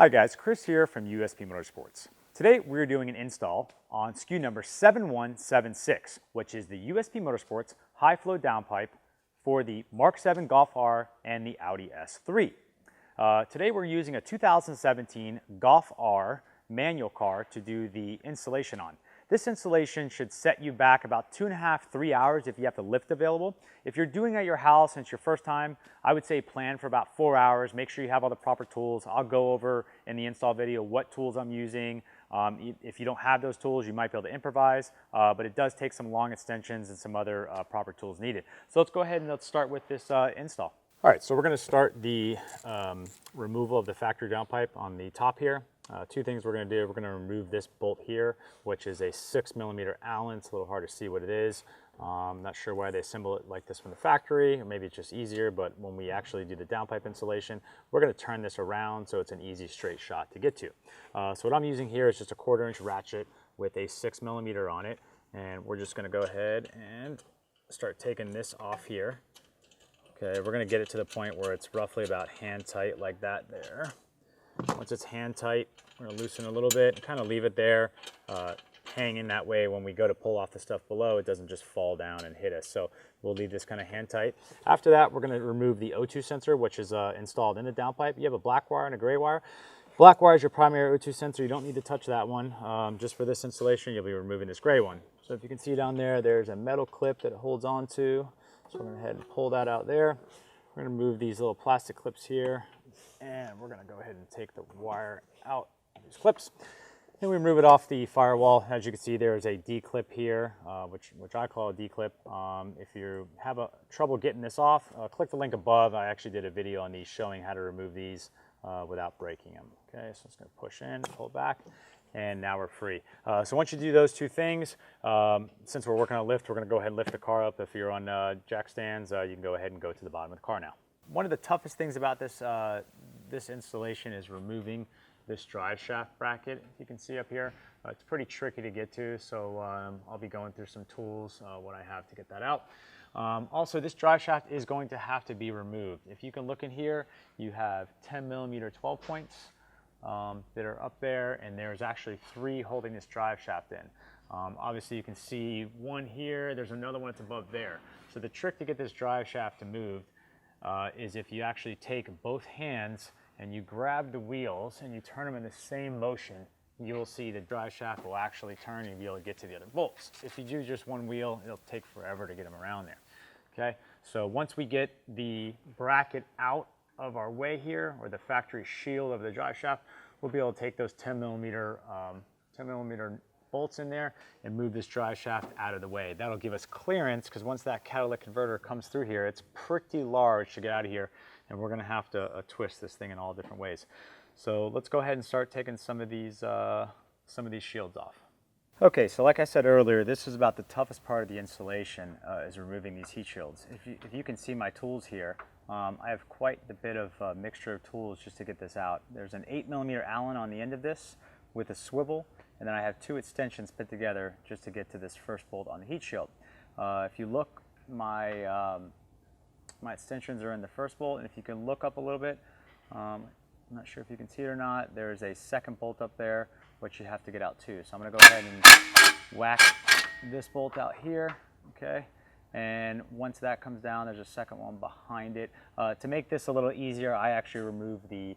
Hi guys, Chris here from USP Motorsports. Today we're doing an install on SKU number 7176, which is the USP Motorsports high flow downpipe for the Mark 7 Golf R and the Audi S3. Today we're using a 2017 Golf R manual car to do the installation on. This installation should set you back about 2.5 to 3 hours if you have the lift available. If you're doing it at your house and it's your first time, I would say plan for about 4 hours. Make sure you have all the proper tools. I'll go over in the install video what tools I'm using. If you don't have those tools, you might be able to improvise, but it does take some long extensions and some other proper tools needed. So let's go ahead and let's start with this install. All right, so we're going to start the removal of the factory downpipe on the top here. Two things we're going to do. We're going to remove this bolt here, which is a 6mm Allen. It's a little hard to see what it is. I'm not sure why they assemble it like this from the factory, or maybe it's just easier, but when we actually do the downpipe installation, we're going to turn this around so it's an easy straight shot to get to. So what I'm using here is just a 1/4" ratchet with a 6mm on it, and we're just going to go ahead and start taking this off here. Okay, we're going to get it to the point where it's roughly about hand tight like that there. Once it's hand tight, we're going to loosen a little bit, kind of leave it there, hanging that way when we go to pull off the stuff below, it doesn't just fall down and hit us. So we'll leave this kind of hand tight. After that, we're going to remove the O2 sensor, which is installed in the downpipe. You have a black wire and a gray wire. Black wire is your primary O2 sensor. You don't need to touch that one. Just for this installation, you'll be removing this gray one. So if you can see down there, there's a metal clip that it holds on to. So we're going to go ahead and pull that out there. We're going to remove these little plastic clips here, and we're going to go ahead and take the wire out of these clips. Then we remove it off the firewall. As you can see, there is a D-clip here, which I call a D-clip. If you have trouble getting this off, click the link above. I actually did a video on these showing how to remove these without breaking them. Okay, so it's going to push in, pull back, and now we're free. So once you do those two things, since we're working on a lift, we're going to go ahead and lift the car up. If you're on jack stands, you can go ahead and go to the bottom of the car now. One of the toughest things about this, this installation is removing this drive shaft bracket. If you can see up here, it's pretty tricky to get to, so I'll be going through some tools, what I have to get that out. Also, this drive shaft is going to have to be removed. If you can look in here, you have 10mm 12 points that are up there, and there's actually 3 holding this drive shaft in. Obviously, you can see one here, there's another one that's above there. So the trick to get this drive shaft to move is if you actually take both hands and you grab the wheels and you turn them in the same motion, you will see the drive shaft will actually turn and you'll be able to get to the other bolts. If you do just one wheel, it'll take forever to get them around there. Okay, so once we get the bracket out of our way here, or the factory shield of the drive shaft, we'll be able to take those 10mm bolts in there and move this drive shaft out of the way. That'll give us clearance, because once that catalytic converter comes through here, it's pretty large to get out of here, and we're going to have to twist this thing in all different ways. So let's go ahead and start taking some of these shields off. Okay, so like I said earlier, this is about the toughest part of the installation, is removing these heat shields. If you can see my tools here, I have quite a bit of mixture of tools just to get this out. There's an 8mm Allen on the end of this with a swivel, and then I have 2 extensions put together just to get to this first bolt on the heat shield. If you look, my extensions are in the first bolt, and if you can look up a little bit, I'm not sure if you can see it or not, there's a second bolt up there which you have to get out too. So I'm going to go ahead and whack this bolt out here, okay? And once that comes down, there's a second one behind it. To make this a little easier, I actually remove the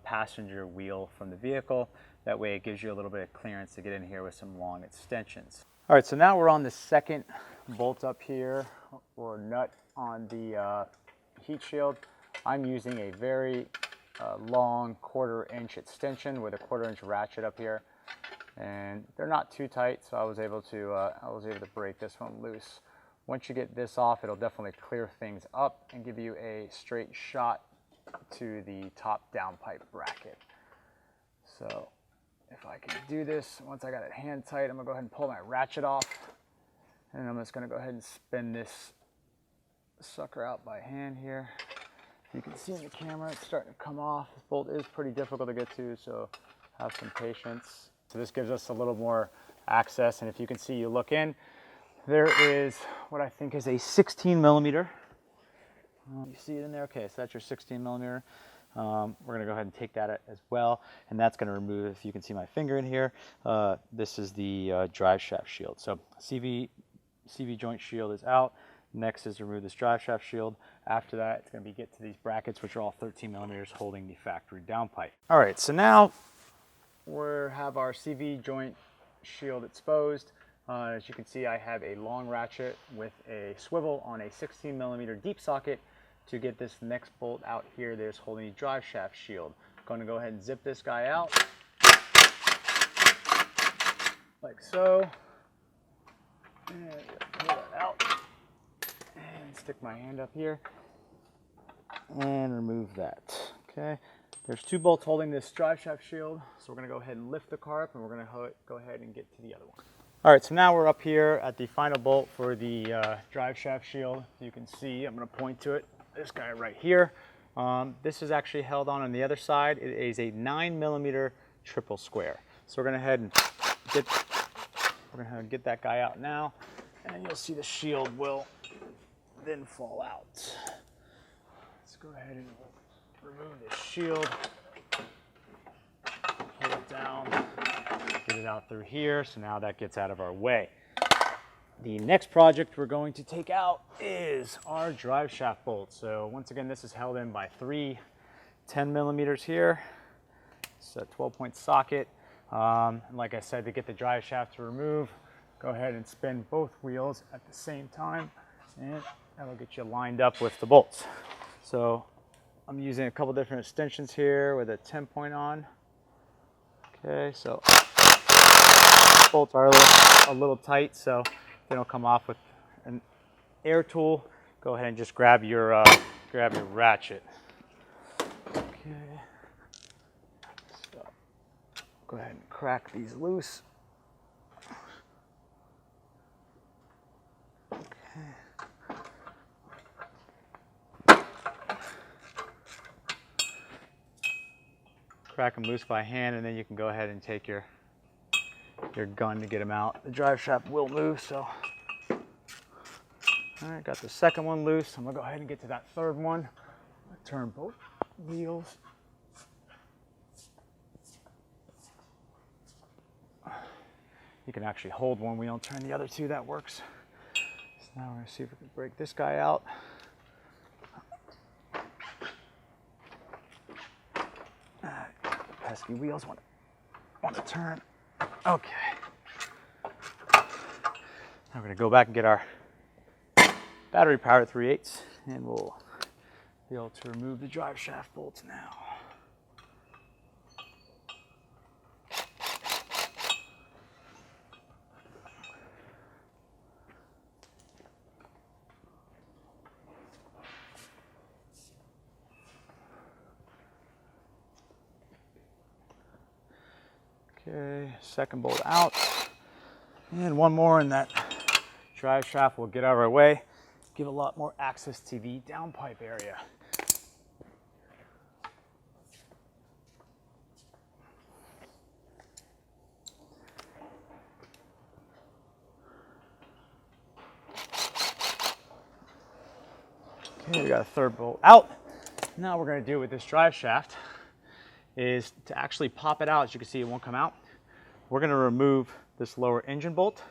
passenger wheel from the vehicle. That way it gives you a little bit of clearance to get in here with some long extensions. All right, so now we're on the second bolt up here, or nut on the heat shield. I'm using a very long 1/4" extension with a 1/4" ratchet up here, and they're not too tight, so I was able to break this one loose. Once you get this off, it'll definitely clear things up and give you a straight shot to the top downpipe bracket. So if I can do this, once I got it hand tight, I'm gonna go ahead and pull my ratchet off, and I'm just gonna go ahead and spin this sucker out by hand here. You can see in the camera it's starting to come off. This bolt is pretty difficult to get to, so have some patience. So this gives us a little more access, and if you can see, you look in, there is what I think is a 16mm. You see it in there? Okay, so that's your 16mm. We're going to go ahead and take that as well, and that's going to remove, if you can see my finger in here, this is the drive shaft shield. So CV joint shield is out. Next is to remove this drive shaft shield. After that, it's going to be get to these brackets, which are all 13 millimeters holding the factory downpipe. All right, so now we have our CV joint shield exposed. As you can see, I have a long ratchet with a swivel on a 16 millimeter deep socket to get this next bolt out here that's holding the drive shaft shield. I'm going to go ahead and zip this guy out like so. And pull that out and stick my hand up here and remove that. Okay, there's 2 bolts holding this drive shaft shield, so we're going to go ahead and lift the car up, and we're going to go ahead and get to the other one. All right, so now we're up here at the final bolt for the drive shaft shield. You can see, I'm going to point to it, this guy right here. This is actually held on the other side. It is a 9 millimeter triple square. So we're going to head and get that guy out now, and you'll see the shield will then fall out. Let's go ahead and remove this shield, pull it down, get it out through here. So now that gets out of our way. The next project we're going to take out is our drive shaft bolt. So once again, this is held in by 3 10 millimeters here. It's a 12-point socket. Like I said, to get the drive shaft to remove, go ahead and spin both wheels at the same time, and that'll get you lined up with the bolts. So I'm using a couple different extensions here with a 10-point on. Okay, so bolts are a little tight, so they don't come off with an air tool. Go ahead and just grab your ratchet. Okay. So go ahead and crack these loose. Okay. Crack them loose by hand, and then you can go ahead and take your gun to get them out. The drive shaft will move, so. All right, got the second one loose. I'm gonna go ahead and get to that third one. Turn both wheels. You can actually hold one wheel and turn the other two, that works. So now we're gonna see if we can break this guy out. Pesky wheels want to turn. Okay. Now we're gonna go back and get our battery powered 3/8, and we'll be able to remove the drive shaft bolts now. Okay, second bolt out, and one more, and that drive shaft will get out of our way, give a lot more access to the downpipe area. Okay, we got a third bolt out. Now we're going to do with this drive shaft is to actually pop it out. As you can see, it won't come out. We're going to remove this lower engine bolt,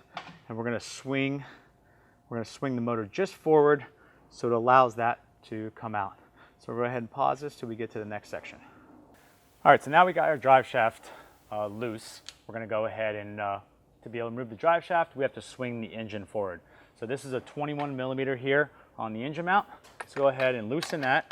and we're going to swing the motor just forward so it allows that to come out. So we'll go ahead and pause this till we get to the next section. All right, so now we got our drive shaft loose. We're going to go ahead and to be able to remove the drive shaft, we have to swing the engine forward. So this is a 21 millimeter here on the engine mount. Let's go ahead and loosen that.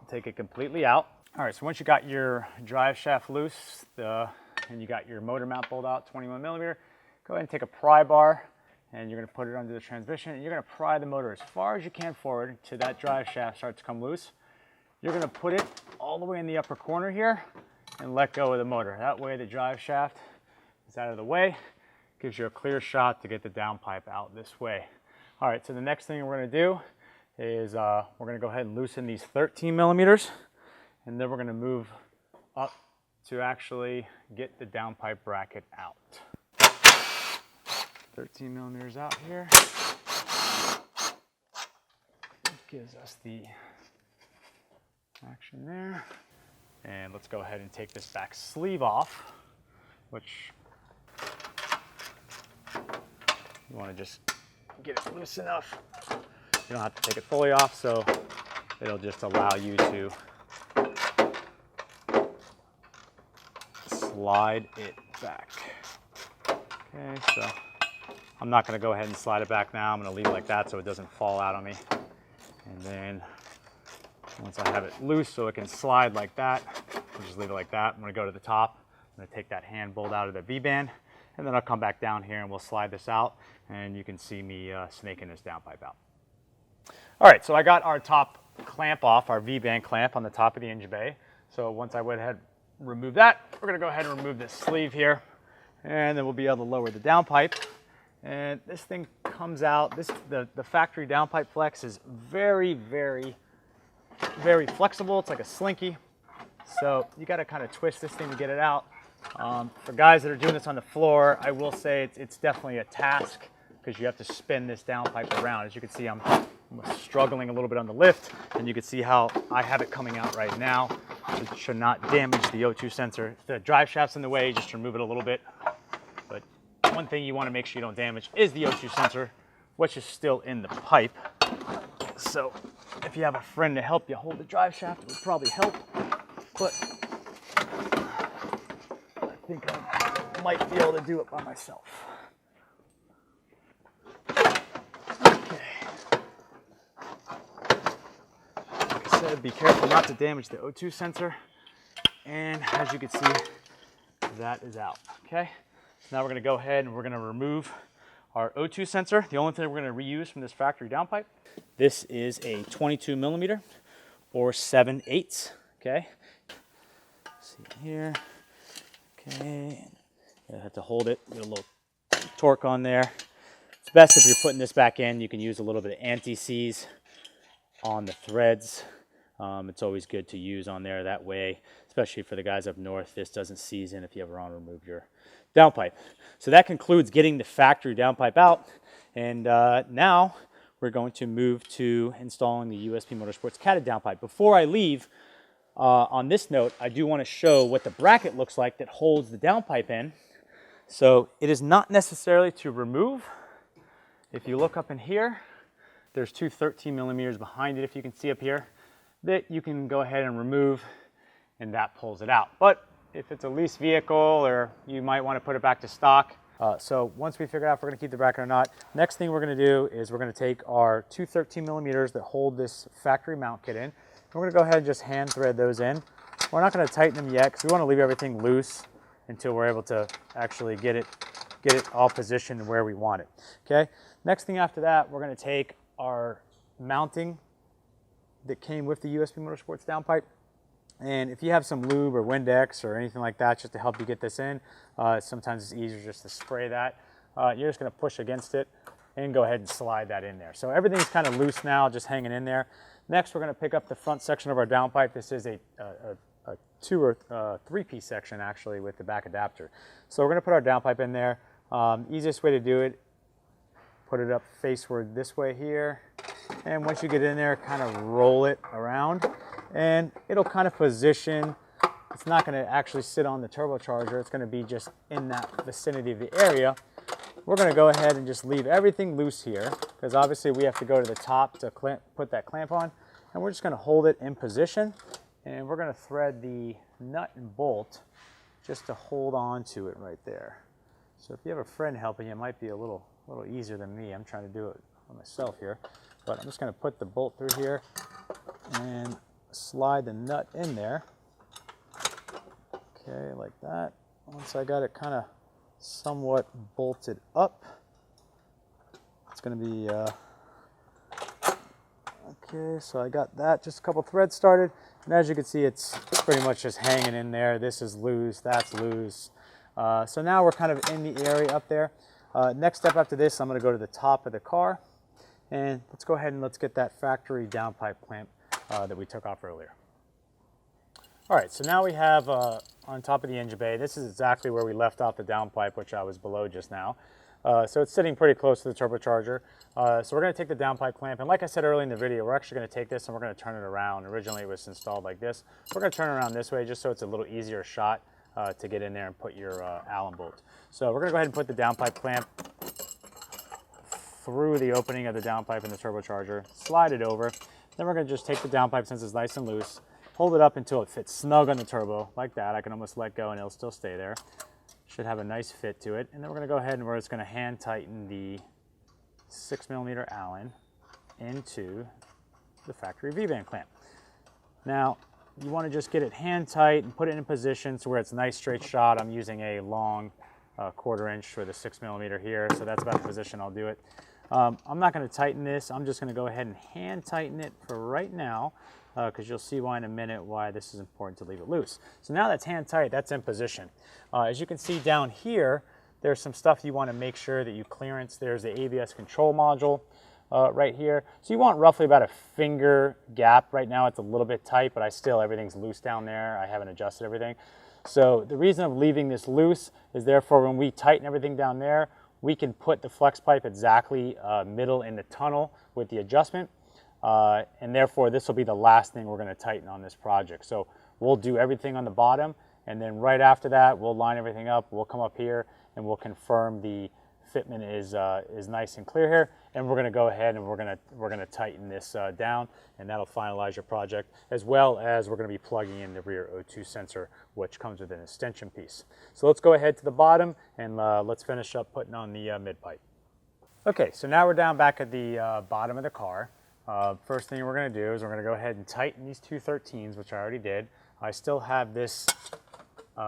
Take it completely out. All right, so once you got your drive shaft loose and you got your motor mount bolt out, 21 millimeter, go ahead and take a pry bar, and you're going to put it under the transmission, and you're going to pry the motor as far as you can forward till that drive shaft starts to come loose. You're going to put it all the way in the upper corner here and let go of the motor. That way the drive shaft is out of the way. Gives you a clear shot to get the downpipe out this way. All right, so the next thing we're going to do is we're going to go ahead and loosen these 13 millimeters, and then we're going to move up to actually get the downpipe bracket out. 13 millimeters out here. It gives us the action there. And let's go ahead and take this back sleeve off, which you want to just get it loose enough. You don't have to take it fully off, so it'll just allow you to slide it back. Okay, so I'm not going to go ahead and slide it back now. I'm going to leave it like that so it doesn't fall out on me. And then once I have it loose so it can slide like that, I'll just leave it like that. I'm going to go to the top. I'm going to take that hand bolt out of the V-band, and then I'll come back down here and we'll slide this out, and you can see me snaking this downpipe out. All right, so I got our top clamp off, our V-band clamp on the top of the engine bay. So once I went ahead and removed that, we're going to go ahead and remove this sleeve here, and then we'll be able to lower the downpipe. And this thing comes out, the factory downpipe flex is very, very, very flexible. It's like a slinky. So you got to kind of twist this thing to get it out. For guys that are doing this on the floor, I will say it's definitely a task because you have to spin this downpipe around. As you can see, I'm struggling a little bit on the lift, and you can see how I have it coming out right now. It should not damage the O2 sensor. If the drive shaft's in the way, just remove it a little bit. But one thing you want to make sure you don't damage is the O2 sensor, which is still in the pipe. So if you have a friend to help you hold the drive shaft, it would probably help. But I think I might be able to do it by myself. Okay. Like I said, be careful not to damage the O2 sensor. And as you can see, that is out. Okay. Now we're going to go ahead and we're going to remove our O2 sensor. The only thing we're going to reuse from this factory downpipe, this is a 22 millimeter or 7/8. Okay. See here. Okay. I have to hold it. Get a little torque on there. It's best if you're putting this back in. You can use a little bit of anti-seize on the threads. It's always good to use on there that way, especially for the guys up north. This doesn't seize in if you ever want to remove your downpipe. So that concludes getting the factory downpipe out. And now we're going to move to installing the USP Motorsports CAT downpipe. Before I leave, on this note, I do want to show what the bracket looks like that holds the downpipe in. So it is not necessarily to remove. If you look up in here, there's two 13 millimeters behind it, if you can see up here, that you can go ahead and remove, and that pulls it out. But if it's a lease vehicle, or you might want to put it back to stock. So once we figure out if we're going to keep the bracket or not, next thing we're going to do is we're going to take our two 13 millimeters that hold this factory mount kit in. We're going to go ahead and just hand thread those in. We're not going to tighten them yet because we want to leave everything loose until we're able to actually get it all positioned where we want it. Okay. Next thing after that, we're going to take our mounting that came with the USP Motorsports downpipe. And if you have some lube or Windex or anything like that just to help you get this in, sometimes it's easier just to spray that. You're just going to push against it and go ahead and slide that in there. So everything's kind of loose now, just hanging in there. Next, we're going to pick up the front section of our downpipe. This is a two or three-piece section actually with the back adapter. So we're going to put our downpipe in there. Easiest way to do it, put it up faceward this way here. And once you get in there, kind of roll it around and it'll kind of position. It's not going to actually sit on the turbocharger. It's going to be just in that vicinity of the area. We're going to go ahead and just leave everything loose here because obviously we have to go to the top to put that clamp on, and we're just going to hold it in position, and we're going to thread the nut and bolt just to hold on to it right there. So if you have a friend helping you, it might be a little easier than me. I'm trying to do it on myself here, but I'm just going to put the bolt through here and slide the nut in there. Okay, like that. Once I got it kind of somewhat bolted up, it's going to be okay. So I got that, just a couple threads started, and as you can see, it's pretty much just hanging in there. This is loose, that's loose. So now we're kind of in the area up there. Next step after this, I'm going to go to the top of the car, and let's go ahead and let's get that factory downpipe clamp that we took off earlier. All right, so now we have on top of the engine bay, this is exactly where we left off the downpipe, which I was below just now. So it's sitting pretty close to the turbocharger. So we're going to take the downpipe clamp, and like I said earlier in the video, we're actually going to take this and we're going to turn it around. Originally it was installed like this. We're going to turn it around this way just so it's a little easier shot to get in there and put your Allen bolt. So we're going to go ahead and put the downpipe clamp through the opening of the downpipe in the turbocharger, slide it over. Then we're going to just take the downpipe, since it's nice and loose, hold it up until it fits snug on the turbo, like that. I can almost let go and it'll still stay there. Should have a nice fit to it. And then we're going to go ahead and we're just going to hand tighten the 6mm Allen into the factory V-band clamp. Now, you want to just get it hand tight and put it in position so where it's a nice straight shot. I'm using a long 1/4 inch for the 6mm here, so that's about the position I'll do it. I'm not going to tighten this. I'm just going to go ahead and hand tighten it for right now, because you'll see why in a minute why this is important to leave it loose. So now that's hand tight, that's in position. As you can see down here, there's some stuff you want to make sure that you clearance. There's the ABS control module right here. So you want roughly about a finger gap. Right now it's a little bit tight, but everything's loose down there. I haven't adjusted everything. So the reason of leaving this loose is therefore when we tighten everything down there, we can put the flex pipe exactly middle in the tunnel with the adjustment. And therefore this will be the last thing we're going to tighten on this project. So we'll do everything on the bottom, and then right after that we'll line everything up. We'll come up here and we'll confirm the fitment is nice and clear here, and we're going to go ahead and we're going to tighten this down, and that'll finalize your project, as well as we're going to be plugging in the rear O2 sensor, which comes with an extension piece. So let's go ahead to the bottom and let's finish up putting on the mid-pipe. Okay, so now we're down back at the bottom of the car. First thing we're going to do is we're going to go ahead and tighten these 213s, which I already did. I still have this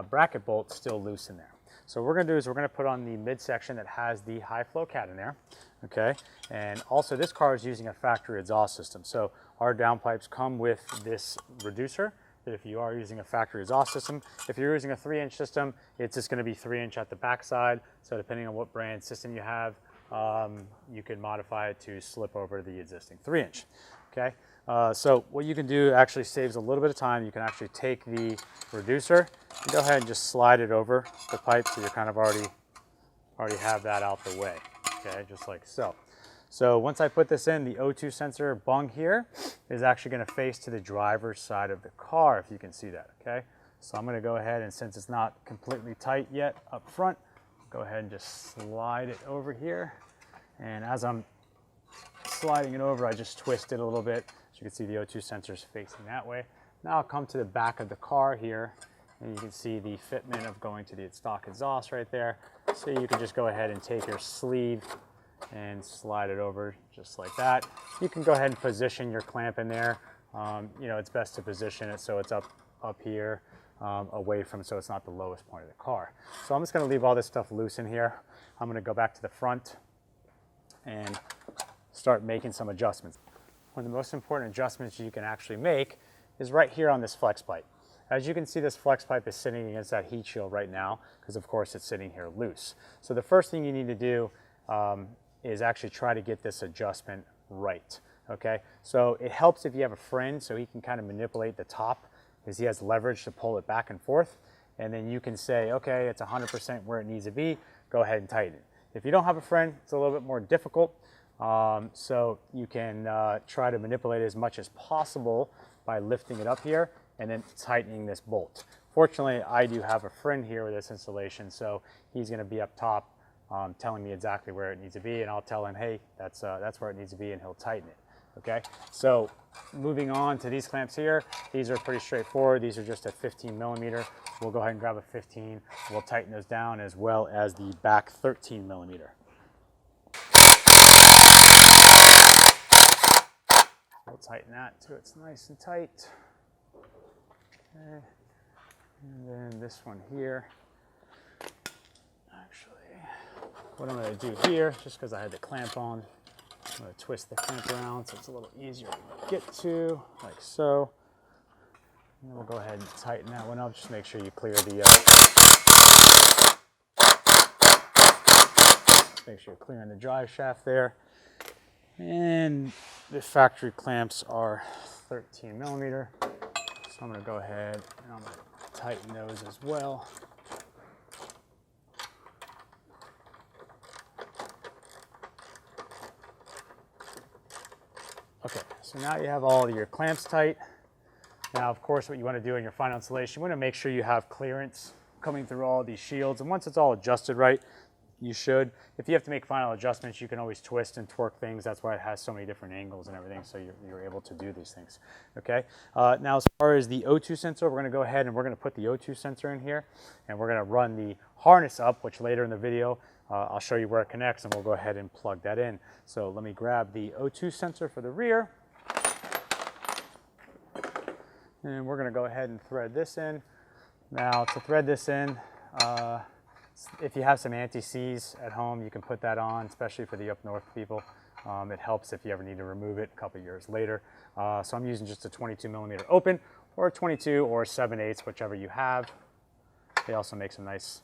bracket bolt still loose in there. So what we're going to do is we're going to put on the midsection that has the high flow CAT in there, okay? And also this car is using a factory exhaust system. So our downpipes come with this reducer that if you are using a factory exhaust system, if you're using a 3-inch system, it's just going to be 3-inch at the backside. So depending on what brand system you have, you can modify it to slip over the existing 3-inch, okay? So what you can do actually saves a little bit of time. You can actually take the reducer and go ahead and just slide it over the pipe, so you kind of already have that out the way, okay, just like so. So once I put this in, the O2 sensor bung here is actually going to face to the driver's side of the car, if you can see that, okay? So I'm going to go ahead, and since it's not completely tight yet up front, go ahead and just slide it over here. And as I'm sliding it over, I just twist it a little bit. So you can see the O2 sensor is facing that way. Now I'll come to the back of the car here, and you can see the fitment of going to the stock exhaust right there. So you can just go ahead and take your sleeve and slide it over just like that. You can go ahead and position your clamp in there. You know, it's best to position it so it's up here, away from, so it's not the lowest point of the car. So I'm just going to leave all this stuff loose in here. I'm going to go back to the front and start making some adjustments. One of the most important adjustments you can actually make is right here on this flex pipe. As you can see, this flex pipe is sitting against that heat shield right now because of course it's sitting here loose. So the first thing you need to do is actually try to get this adjustment right, okay? So it helps if you have a friend so he can kind of manipulate the top because he has leverage to pull it back and forth, and then you can say, okay, it's 100% where it needs to be, go ahead and tighten it. If you don't have a friend, it's a little bit more difficult, so you can try to manipulate it as much as possible by lifting it up here and then tightening this bolt. Fortunately, I do have a friend here with this installation, so he's going to be up top telling me exactly where it needs to be, and I'll tell him, hey, that's where it needs to be, and he'll tighten it. Okay, so moving on to these clamps here, these are pretty straightforward. These are just a 15mm. We'll go ahead and grab a 15. We'll tighten those down, as well as the back 13mm. We'll tighten that so it's nice and tight. Okay, and then this one here. Actually, what I'm going to do here, just because I had the clamp on, I'm going to twist the clamp around so it's a little easier to get to, like so. And then we'll go ahead and tighten that one up. Just make sure you clear the, make sure you're clearing the drive shaft there. And the factory clamps are 13mm. So I'm going to go ahead and I'm going to tighten those as well. Okay, so now you have all of your clamps tight. Now, of course, what you want to do in your final installation, you want to make sure you have clearance coming through all these shields. And once it's all adjusted right, you should. If you have to make final adjustments, you can always twist and torque things. That's why it has so many different angles and everything, so you're able to do these things, okay? Now, as far as the O2 sensor, we're gonna go ahead and we're gonna put the O2 sensor in here, and we're gonna run the harness up, which later in the video, I'll show you where it connects, and we'll go ahead and plug that in. So let me grab the O2 sensor for the rear, and we're gonna go ahead and thread this in. Now, to thread this in, if you have some anti-seize at home, you can put that on, especially for the up north people. It helps if you ever need to remove it a couple years later. So I'm using just a 22mm open, or a 22 or 7/8, whichever you have. They also make some nice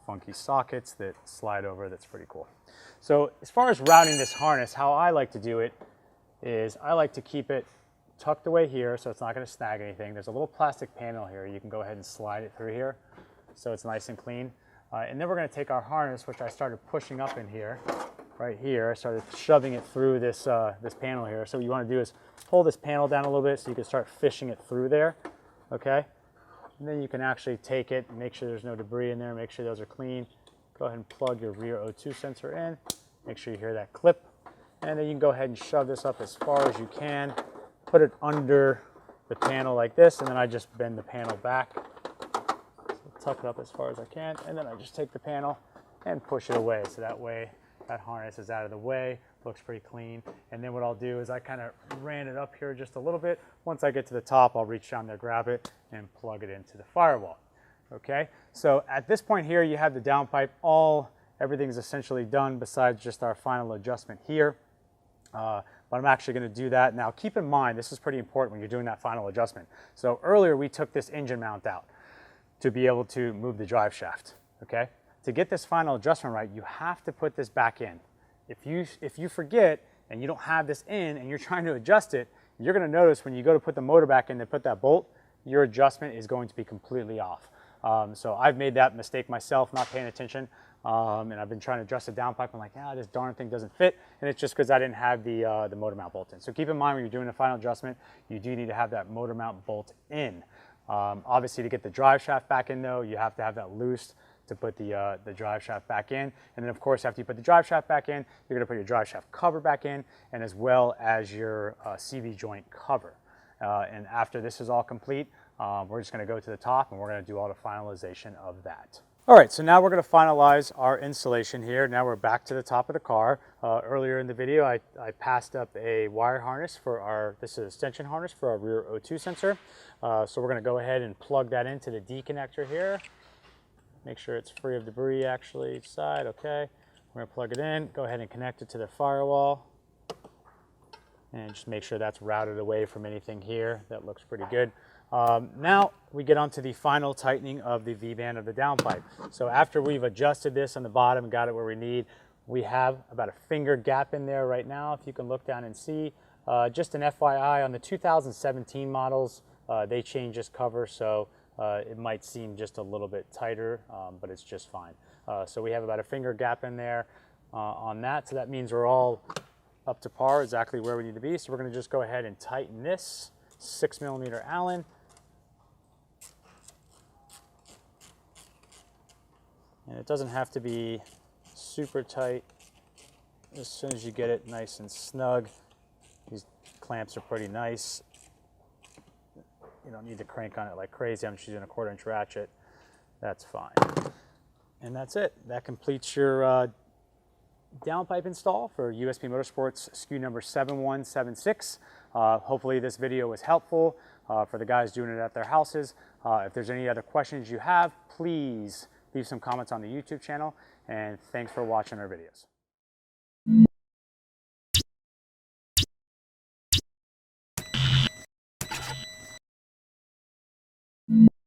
funky sockets that slide over. That's pretty cool. So as far as routing this harness, how I like to do it is I like to keep it tucked away here so it's not going to snag anything. There's a little plastic panel here. You can go ahead and slide it through here so it's nice and clean. And then we're going to take our harness, which I started pushing up in here, right here. I started shoving it through this, this panel here. So what you want to do is pull this panel down a little bit so you can start fishing it through there, okay? And then you can actually take it, make sure there's no debris in there, make sure those are clean. Go ahead and plug your rear O2 sensor in. Make sure you hear that clip. And then you can go ahead and shove this up as far as you can. Put it under the panel like this, and then I just bend the panel back. Tuck it up as far as I can, and then I just take the panel and push it away. So that way that harness is out of the way, looks pretty clean. And then what I'll do is I kind of ran it up here just a little bit. Once I get to the top, I'll reach down there, grab it, and plug it into the firewall. Okay, so at this point here, you have the downpipe. Everything's essentially done besides just our final adjustment here. But I'm actually going to do that. Now keep in mind, this is pretty important when you're doing that final adjustment. So earlier we took this engine mount out to be able to move the drive shaft, okay? To get this final adjustment right, you have to put this back in. If you forget and you don't have this in and you're trying to adjust it, you're gonna notice when you go to put the motor back in to put that bolt, your adjustment is going to be completely off. So I've made that mistake myself, not paying attention, and I've been trying to adjust the downpipe. I'm like, this darn thing doesn't fit, and it's just because I didn't have the motor mount bolt in. So keep in mind when you're doing the final adjustment, you do need to have that motor mount bolt in. Obviously, to get the drive shaft back in, though, you have to have that loose to put the drive shaft back in. And then, of course, after you put the drive shaft back in, you're going to put your drive shaft cover back in, and as well as your CV joint cover. And after this is all complete, we're just going to go to the top, and we're going to do all the finalization of that. All right, so now we're going to finalize our installation here. Now we're back to the top of the car. Earlier in the video, I passed up a wire harness for this is an extension harness for our rear O2 sensor. So we're going to go ahead and plug that into the D connector here. Make sure it's free of debris actually each side, okay. We're going to plug it in, go ahead and connect it to the firewall. And just make sure that's routed away from anything here. That looks pretty good. Now we get onto the final tightening of the V-band of the downpipe. So after we've adjusted this on the bottom and got it where we need, we have about a finger gap in there right now. If you can look down and see, just an FYI on the 2017 models, they change this cover, so it might seem just a little bit tighter, but it's just fine. So we have about a finger gap in there on that. So that means we're all up to par, exactly where we need to be. So we're going to just go ahead and tighten this 6mm Allen. And it doesn't have to be super tight. As soon as you get it nice and snug, these clamps are pretty nice. You don't need to crank on it like crazy. I'm just using a 1/4-inch ratchet. That's fine. And that's it. That completes your downpipe install for USP Motorsports SKU number 7176. Hopefully this video was helpful for the guys doing it at their houses. If there's any other questions you have, please leave some comments on the YouTube channel, and thanks for watching our videos.